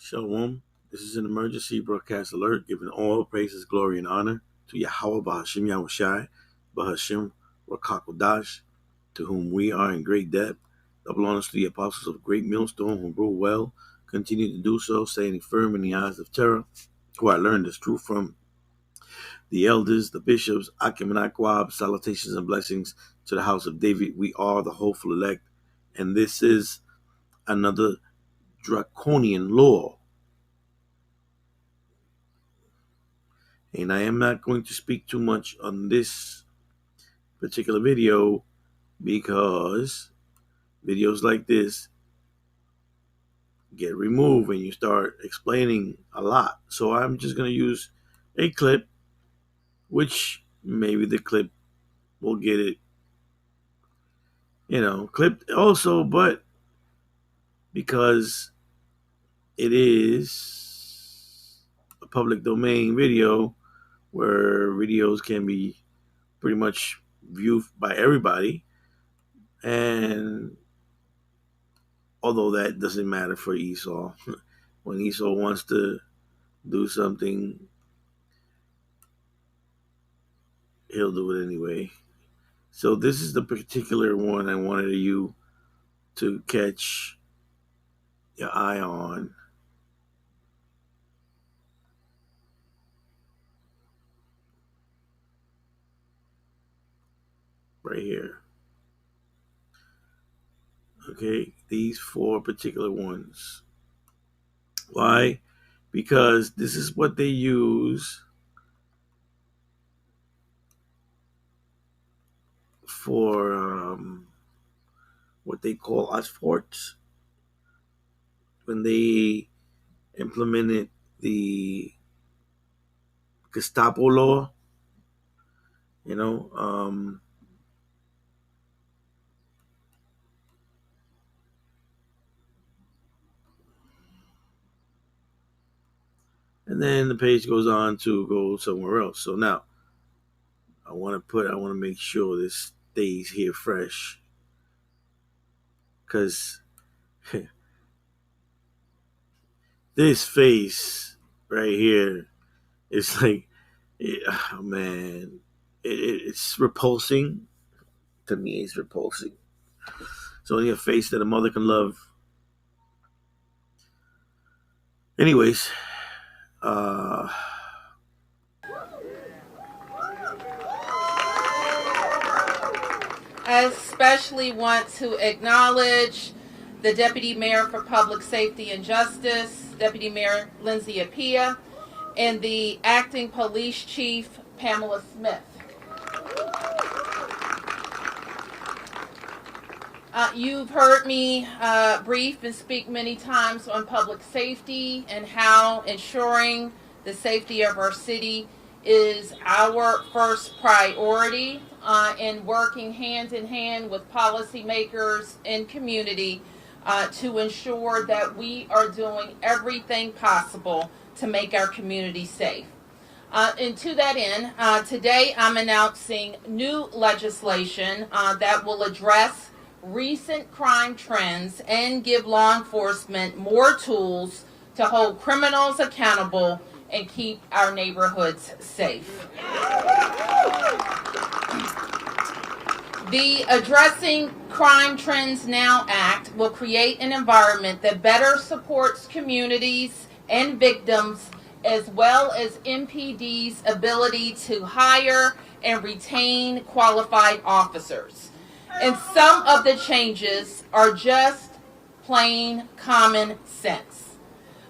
Shalom. This is an emergency broadcast alert giving all praises, glory, and honor to Yahweh Bahashim Yahushai, Bahashim Rakakodash, to whom we are in great debt. Double honors to the apostles of great millstone who rule well, continue to do so, standing firm in the eyes of terror, who I learned this truth from. The elders, the bishops, Akim and Akwab, salutations and blessings to the house of David. We are the hopeful elect, and this is another draconian law. And I am not going to speak too much on this particular video because videos like this get removed when you start explaining a lot. So I'm just going to use a clip, which maybe the clip will get it, clipped also, but because it is a public domain video where videos can be pretty much viewed by everybody, and although that doesn't matter for Esau, when Esau wants to do something, he'll do it anyway. So this is the particular one I wanted you to catch your eye on. Right here. Okay, these four particular ones. Why? Because this is what they use for what they call asforts when they implemented the Gestapo law. And then the page goes on to go somewhere else. So now I want to make sure this stays here fresh, because this face right here is like, oh man, it's repulsing. To me, it's repulsing. It's only a face that a mother can love. Anyways, I especially want to acknowledge the Deputy Mayor for Public Safety and Justice, Deputy Mayor Lindsay Appiah, and the Acting Police Chief, Pamela Smith. You've heard me brief and speak many times on public safety and how ensuring the safety of our city is our first priority, in working hand in hand with policymakers and community to ensure that we are doing everything possible to make our community safe. And to that end, today I'm announcing new legislation that will address recent crime trends and give law enforcement more tools to hold criminals accountable and keep our neighborhoods safe. The Addressing Crime Trends Now Act will create an environment that better supports communities and victims, as well as MPD's ability to hire and retain qualified officers. And some of the changes are just plain common sense.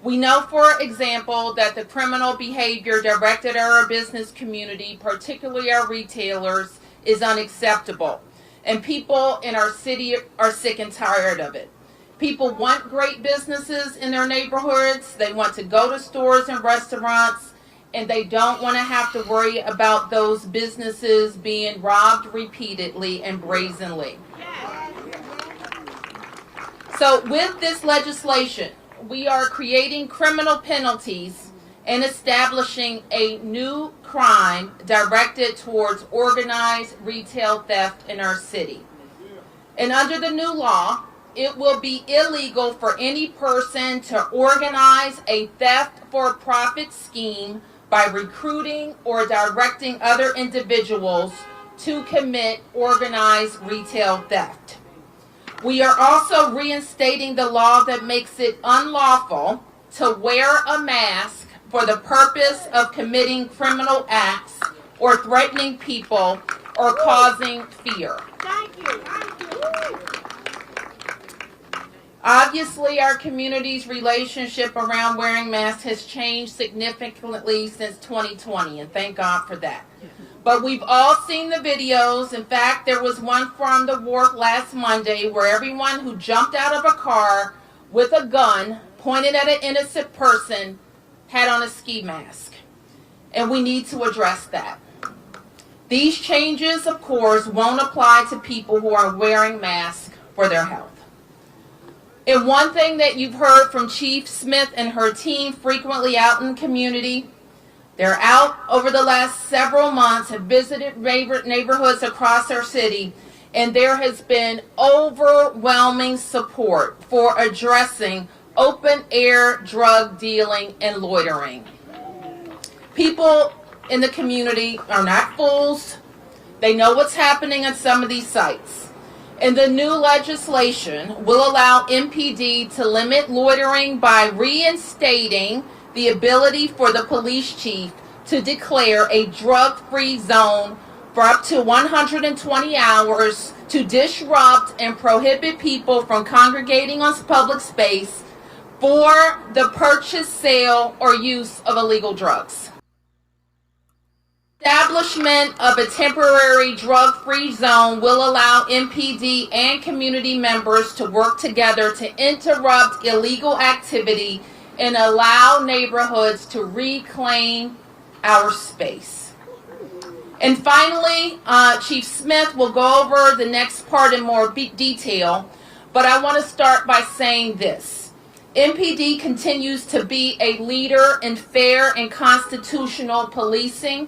We know, for example, that the criminal behavior directed at our business community, particularly our retailers, is unacceptable. And people in our city are sick and tired of it. People want great businesses in their neighborhoods. They want to go to stores and restaurants, and they don't want to have to worry about those businesses being robbed repeatedly and brazenly. So with this legislation, we are creating criminal penalties and establishing a new crime directed towards organized retail theft in our city. And under the new law, it will be illegal for any person to organize a theft for profit scheme by recruiting or directing other individuals to commit organized retail theft. We are also reinstating the law that makes it unlawful to wear a mask for the purpose of committing criminal acts or threatening people or causing fear. Thank you. Obviously, our community's relationship around wearing masks has changed significantly since 2020, and thank God for that. But we've all seen the videos. In fact, there was one from the wharf last Monday where everyone who jumped out of a car with a gun pointed at an innocent person had on a ski mask. And we need to address that. These changes, of course, won't apply to people who are wearing masks for their health. And one thing that you've heard from Chief Smith and her team frequently out in the community, they're out over the last several months, have visited neighborhoods across our city, and there has been overwhelming support for addressing open-air drug dealing and loitering. People in the community are not fools. They know what's happening at some of these sites. And the new legislation will allow MPD to limit loitering by reinstating the ability for the police chief to declare a drug-free zone for up to 120 hours to disrupt and prohibit people from congregating on public space for the purchase, sale, or use of illegal drugs. Establishment of a temporary drug-free zone will allow MPD and community members to work together to interrupt illegal activity and allow neighborhoods to reclaim our space. And finally, Chief Smith will go over the next part in more detail, but I want to start by saying this. MPD continues to be a leader in fair and constitutional policing.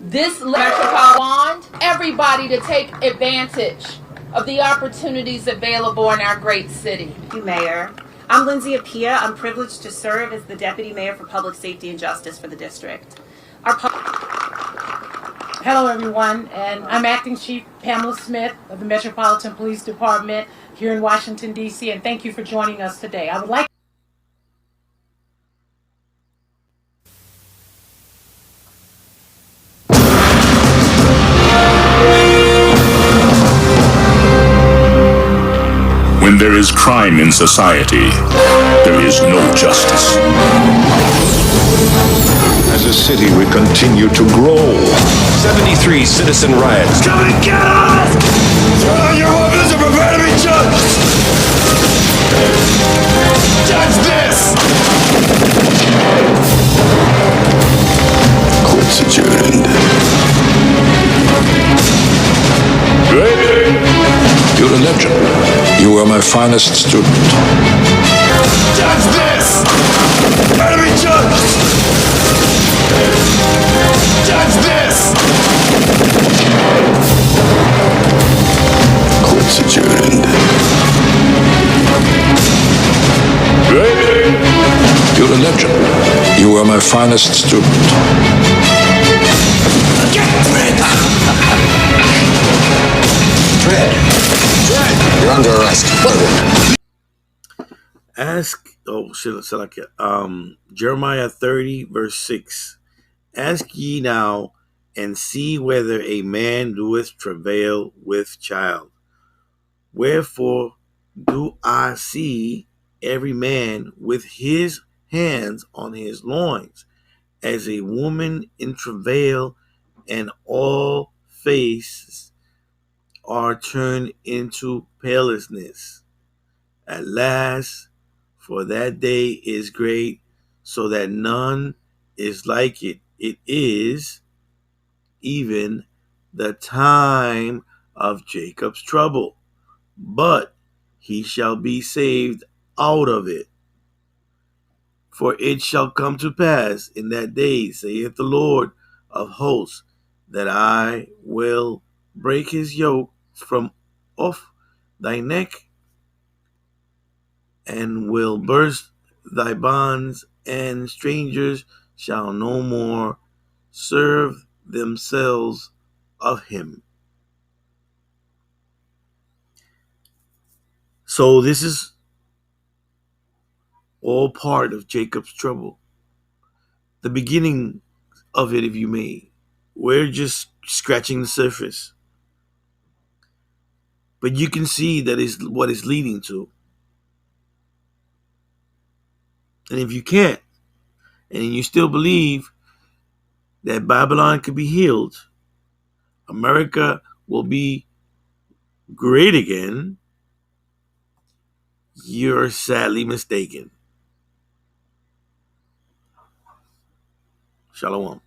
This metropolitan wants everybody to take advantage of the opportunities available in our great city. Thank you, Mayor. I'm Lindsay Apia. I'm privileged to serve as the Deputy Mayor for Public Safety and Justice for the district. Hello, everyone, and I'm Acting Chief Pamela Smith of the Metropolitan Police Department here in Washington, D.C., and thank you for joining us today. I would like When there is crime in society, there is no justice. As a city, we continue to grow. 73 citizen riots. Come and get us! Turn on your weapons and prepare to be judged! Judge this! Court's adjourned. You're a legend. You are my finest student. Judge this! Prepare to be judged! Judge this! Court's adjourned. You're a legend. You are my finest student. Dread, you're under arrest. Jeremiah 30, verse 6. Ask ye now, and see whether a man doeth travail with child. Wherefore do I see every man with his hands on his loins, as a woman in travail, and all faces are turned into palelessness. At last, for that day is great, so that none is like it. It is even the time of Jacob's trouble, but he shall be saved out of it. For it shall come to pass in that day, saith the Lord of hosts, that I will break his yoke from off thy neck, and will burst thy bonds, and strangers shall no more serve themselves of him. So this is all part of Jacob's trouble. The beginning of it, if you may. We're just scratching the surface. But you can see that is what it's leading to. And if you can't, and you still believe that Babylon could be healed, America will be great again, you're sadly mistaken. Shalom.